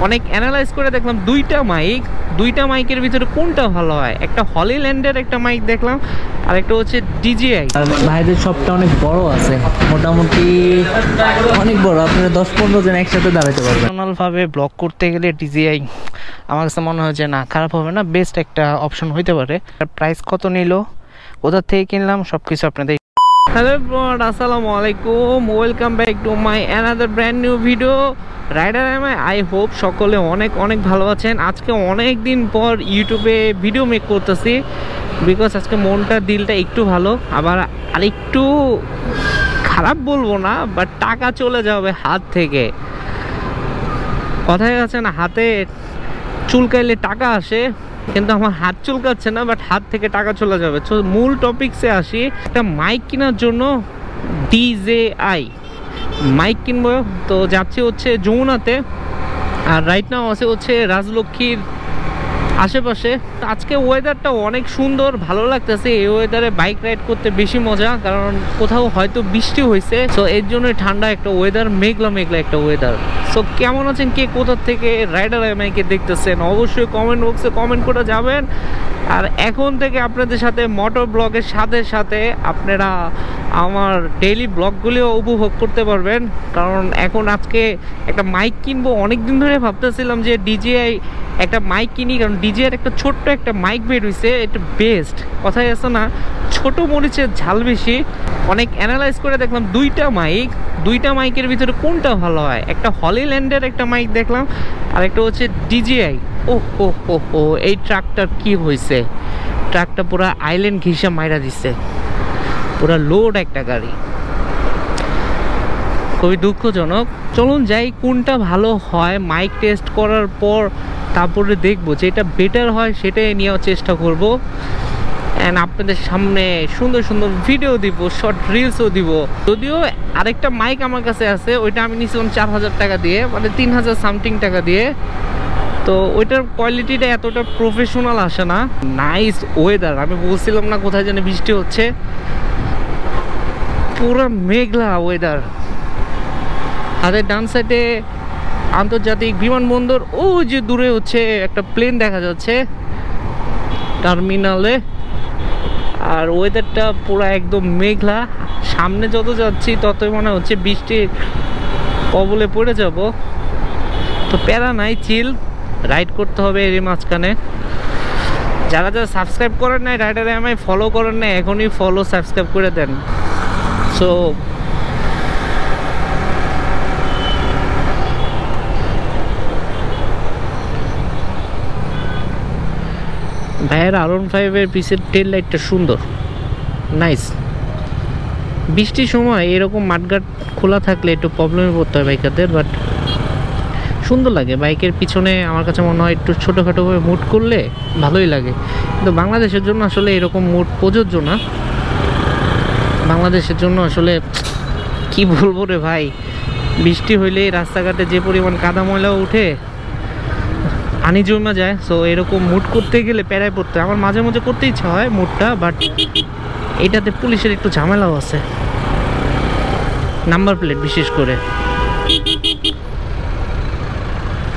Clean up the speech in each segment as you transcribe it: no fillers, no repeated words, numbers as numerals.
অনেক অ্যানালাইজ করে দেখলাম দুইটা মাইকের ভিতরে কোনটা ভালো হয়। একটা হলিল্যান্ডের একটা মাইক দেখলাম, আর একটা হচ্ছে ডিজিআই। ভাইদের শপটা অনেক বড় আছে, মোটামুটি অনেক বড়, আপনারা 10-15 জন একসাথে দাঁড়াতে পারবেন। পার্সোনাল ভাবে ব্লগ করতে গেলে ডিজিআই আমার কাছে মনে হয় যে না, খারাপ হবে না, বেস্ট একটা অপশন হইতে পারে। প্রাইস কত নিল, কোথা থেকে কিনলাম, সবকিছু আপনাদের। হ্যালো এভরিওয়ান, আসসালামু আলাইকুম, welcome back to my another brand new video rider MI. I hope সকলে অনেক অনেক ভালো আছেন। আজকে অনেক দিন পর ইউটিউবে ভিডিও মেক করতেছি, বিকজ আজকে মনটা দিলটা একটু ভালো, আবার আরেকটু খারাপ বলবো না, বাট টাকা চলে যাবে হাত থেকে। কথায় আছে না, হাতে চুলকাইলে টাকা আসে, কিন্তু আমার হাত চুলকাচ্ছে না, বাট হাত থেকে টাকা চলে যাবে। তো মূল টপিকসে আসি। একটা মাইক কেনার জন্য ডিজেআই মাইক কিনবো, তো যাচ্ছি হচ্ছে যমুনাতে, আর রাইট নাও আছে হচ্ছে রাজলক্ষ্মীর আশেপাশে। আজকে ওয়েদারটা অনেক সুন্দর, ভালো লাগতেছে। এই ওয়েদারে বাইক রাইড করতে বেশি মজা, কারণ কোথাও হয়তো বৃষ্টি হয়েছে, সো এর জন্যই ঠান্ডা একটা ওয়েদার, মেঘলা মেঘলা একটা ওয়েদার। সো কেমন আছেন, কে কোথা থেকে রাইডার এমআইকে দেখতেছেন, অবশ্যই কমেন্ট বক্সে কমেন্ট করে যাবেন। আর এখন থেকে আপনাদের সাথে মোটর ব্লগের সাথে সাথে আপনারা আমার ডেইলি ব্লগগুলিও উপভোগ করতে পারবেন, কারণ এখন আজকে একটা মাইক কিনবো। অনেক দিন ধরে ভাবতেছিলাম যে ডিজিআই একটা মাইক কিনি, কারণ ডিজিআইয়ের একটা ছোট্ট একটা মাইক বের হয়েছে, এটা বেস্ট। কথায় আছে না, ছোট মরিচের ঝাল বেশি। অনেক অ্যানালাইজ করে দেখলাম দুইটা মাইকের ভিতরে কোনটা ভালো হয়। একটা হলিল্যান্ডের একটা মাইক দেখলাম, আর একটা হচ্ছে ডিজিআই। ও এই ট্রাকটার কি হয়েছে, ট্রাকটা পুরো আইল্যান্ড ঘিসা মাইরা দিচ্ছে, পুরো লোড একটা গাড়ি, খুবই দুঃখজনক। চলুন যাই, কোনটা ভালো হয় মাইক টেস্ট করার পর তারপরে দেখবো, যেটা বেটার হয় সেটাই নেওয়ার চেষ্টা করব। অ্যান্ড আপনাদের সামনে সুন্দর সুন্দর ভিডিও দিব, শর্ট রিলসও দিব। যদিও আরেকটা মাইক আমার কাছে আছে, ওইটা আমি নিয়েছিলাম 4000 টাকা দিয়ে, মানে 3000 সামথিং টাকা দিয়ে। তো ওইটার কোয়ালিটিটা এতটা প্রফেশনাল আসে না। নাইস ওয়েদার, আমি বলছিলাম না কোথায় যেন বৃষ্টি হচ্ছে, পুরো মেঘলা ওয়েদার। হাতের ডান সাইডে আন্তর্জাতিক বিমানবন্দর, ও যে দূরে হচ্ছে একটা প্লেন দেখা যাচ্ছে টার্মিনালে। আর ওয়েদারটা পুরো একদম মেঘলা, সামনে যত যাচ্ছি ততই মনে হচ্ছে বৃষ্টির কবলে পড়ে যাব। তো প্যারা নাই, চিল রাইড করতে হবে এরই মাঝখানে। যারা যারা সাবস্ক্রাইব করেন নাই, রাইডার এমআই ফলো করেন নাই, এখনই ফলো সাবস্ক্রাইব করে দেন। সো ভাইয়ের R15-এর পিছের টেল লাইটটা সুন্দর, নাইস। বৃষ্টির সময় এরকম মাঠঘাট খোলা থাকলে একটু প্রবলেমে পড়তে হয় বাইকারদের, বাট সুন্দর লাগে। বাইকের পিছনে আমার কাছে মনে হয় একটু ছোটোখাটোভাবে মুড করলে ভালোই লাগে, কিন্তু বাংলাদেশের জন্য আসলে এরকম মুড প্রযোজ্য না। বাংলাদেশের জন্য আসলে কি বলবো রে ভাই, বৃষ্টি হইলে রাস্তাঘাটে যে পরিমাণ কাদা ময়লা উঠে, পানি জমা যায়। সো এরকম মুড করতে গেলে প্যারায় পড়তে, আমার মাঝে মাঝে করতে ইচ্ছা হয় মুডটা, বাট এটাতে পুলিশের একটু ঝামেলাও আছে, নাম্বার প্লেট বিশেষ করে।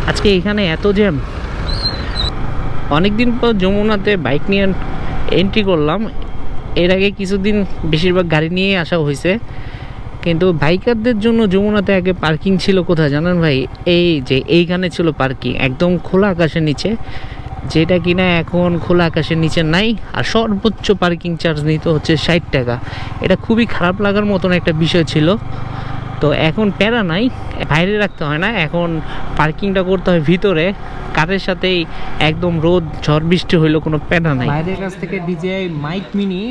আজকে এখানে এত জ্যাম। অনেকদিন পর যমুনাতে বাইক নিয়ে এন্ট্রি করলাম। এর আগে কিছুদিন বেশিরভাগ গাড়ি নিয়েই আসা হয়েছে, কিন্তু বাইকারদের জন্য যমুনাতে আগে পার্কিং ছিল কোথায় জানেন ভাই? এই যে এইখানে ছিল পার্কিং, একদম খোলা আকাশের নিচে, যেটা কিনা এখন খোলা আকাশের নিচে নাই। আর সর্বোচ্চ পার্কিং চার্জ নিতে হচ্ছে 60 টাকা। এটা খুবই খারাপ লাগার মতন একটা বিষয় ছিল। তো এখন প্যারা নাই, বাইরে রাখতে হয় না, এখন পার্কিংটা করতে হয় ভিতরে, কারের সাথেই একদম রোদ ঝড় বৃষ্টি হইলো কোনো প্যারা নাই। ভাইদের কাছ থেকে ডিজিআই মাইক মিনি,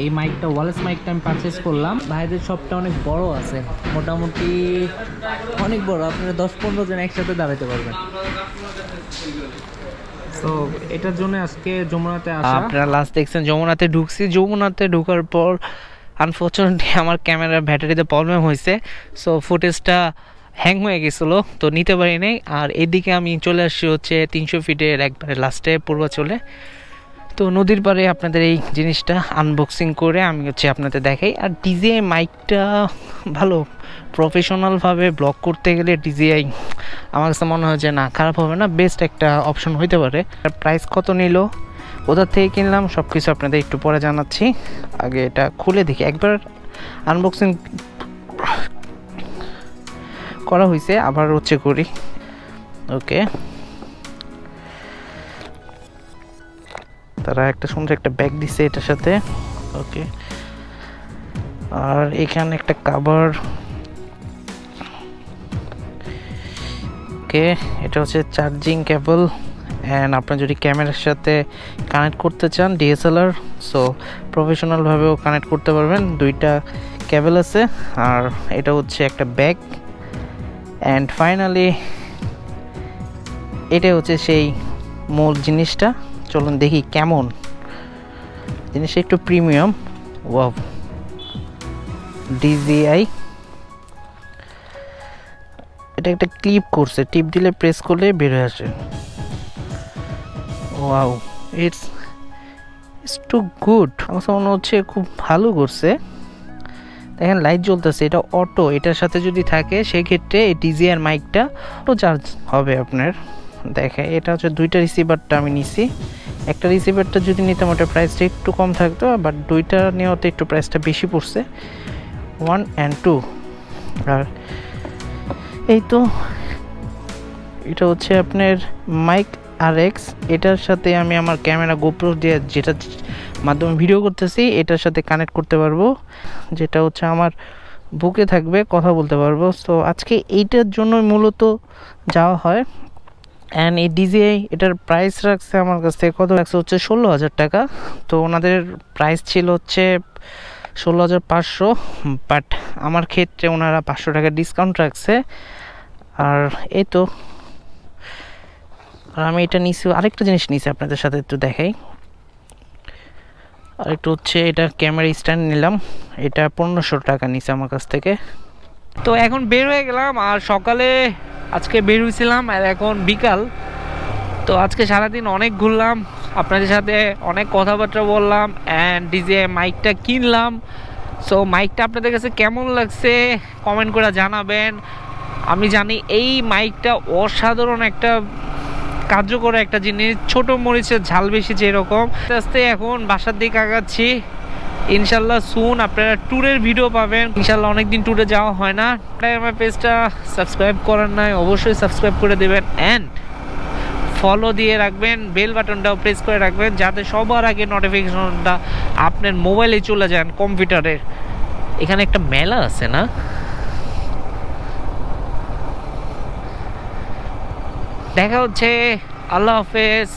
এই মাইকটা ওয়ালেস মাইকটা আমি পারচেস করলাম। ভাইদের শপটা অনেক বড় আছে, মোটামুটি অনেক বড়, আপনারা 10-15 জন একসাথে দাঁড়াতে পারবেন। তো এটার জন্য আজকে যমুনাতে আসা। আপনারা লাস্ট দেখছেন যমুনাতে ঢুকছি। যমুনাতে ঢোকার পর আনফর্চুনেটলি আমার ক্যামেরার ব্যাটারিতে প্রবলেম হয়েছে, সো ফুটেজটা হ্যাং হয়ে গেছিলো, তো নিতে পারি নাই। আর এদিকে আমি চলে আসছি হচ্ছে 300 ফিটের একবারে লাস্টে পূর্বাচলে। তো নদীর পাড়ে আপনাদের এই জিনিসটা আনবক্সিং করে আমি হচ্ছে আপনাদের দেখাই। আর ডিজিআই মাইকটা ভালো, প্রফেশনালভাবে ব্লগ করতে গেলে ডিজিআই আমার কাছে মনে হয় যে না, খারাপ হবে না, বেস্ট একটা অপশন হইতে পারে। আর প্রাইস কত নিল, কোথা থেকে কিনলাম, সব কিছু আপনাদের একটু পরে জানাচ্ছি। আগে এটা খুলে দেখি, একবার আনবক্সিং করা হয়েছে, আবার হচ্ছে করি। ওকে, তারা একটা সুন্দর একটা ব্যাগ দিছে এটার সাথে। ওকে, আর এখানে একটা কভার। ওকে, এটা হচ্ছে চার্জিং কেবল, অ্যান্ড আপনি যদি ক্যামেরার সাথে কানেক্ট করতে চান ডিএসএলআর, সো প্রফেশনালভাবেও কানেক্ট করতে পারবেন। দুইটা কেবল আছে, আর এটা হচ্ছে একটা ব্যাগ। অ্যান্ড ফাইনালি এটা হচ্ছে সেই মূল জিনিসটা। চলুন দেখি কেমন জিনিসটা, একটু প্রিমিয়াম। Wow, DJI. এটা একটা ক্লিপ করছে, টিপ দিলে প্রেস করলে বের হয়ে আসে। Wow, it's too good. আমার মনে হচ্ছে খুব ভালো করছে। দেখেন লাইট জ্বলতেছে, এটা অটো। এটার সাথে যদি থাকে সেক্ষেত্রে এই ডিজিআই মাইকটা অটো চার্জ হবে আপনার। দেখে এটা হচ্ছে দুইটা রিসিভারটা আমি নিছি। একটা রিসিভারটা যদি নিতাম ওটার প্রাইসটা একটু কম থাকতো, বাট দুইটা নেওয়াতে একটু প্রাইসটা বেশি পড়ছে, 1 and 2। আর এই তো এটা হচ্ছে আপনার মাইক RX। এটার সাথে আমি আমার ক্যামেরা গোপ্রো দিয়ে যেটা মাধ্যমে ভিডিও করতেছি এটার সাথে কানেক্ট করতে পারবো, যেটা হচ্ছে আমার বুকে থাকবে, কথা বলতে পারবো। সো আজকে এইটার জন্য মূলত যাওয়া হয়। অ্যান্ড এই ডিজিআই এটার প্রাইস রাখছে আমার কাছ থেকে, কত রাখছে হচ্ছে 16,000 টাকা। তো ওনাদের প্রাইস ছিল হচ্ছে 16,500, বাট আমার ক্ষেত্রে ওনারা 500 টাকা ডিসকাউন্ট রাখছে। আর এই তো, আর আমি এটা নিছি, আরেকটা জিনিস নিছি আপনাদের সাথে একটু দেখাই। আরেকটু হচ্ছে এটা ক্যামেরা স্ট্যান্ড নিলাম, এটা 1500 টাকা নিছে আমার কাছ থেকে। তো এখন বের হয়ে গেলাম, আর সকালে আজকে বের হয়েছিলাম, আর এখন বিকাল। তো আজকে সারাদিন অনেক ঘুরলাম, আপনাদের সাথে অনেক কথাবার্তা বললাম, অ্যান্ড ডিজিআই মাইকটা কিনলাম। সো মাইকটা আপনাদের কাছে কেমন লাগছে কমেন্ট করে জানাবেন। আমি জানি এই মাইকটা অসাধারণ একটা কার্যকর একটা জিনিস, ছোট মরিচের ঝাল বেশি যেরকম। আস্তে আস্তে এখন বাসার দিকে আগাচ্ছি, ইনশাল্লাহ সুন আপনারা ট্যুরের ভিডিও পাবেন। ইনশাল্লাহ অনেকদিন ট্যুরে যাওয়া হয় না। আমার পেজটা সাবস্ক্রাইব করার নাই, অবশ্যই সাবস্ক্রাইব করে দেবেন, অ্যান্ড ফলো দিয়ে রাখবেন, বেল বাটনটাও প্রেস করে রাখবেন, যাতে সবার আগে নোটিফিকেশনটা আপনার মোবাইলে চলে যান, কম্পিউটারের। এখানে একটা মেলা আছে না, দেখা হচ্ছে, আল্লাহ হাফেজ।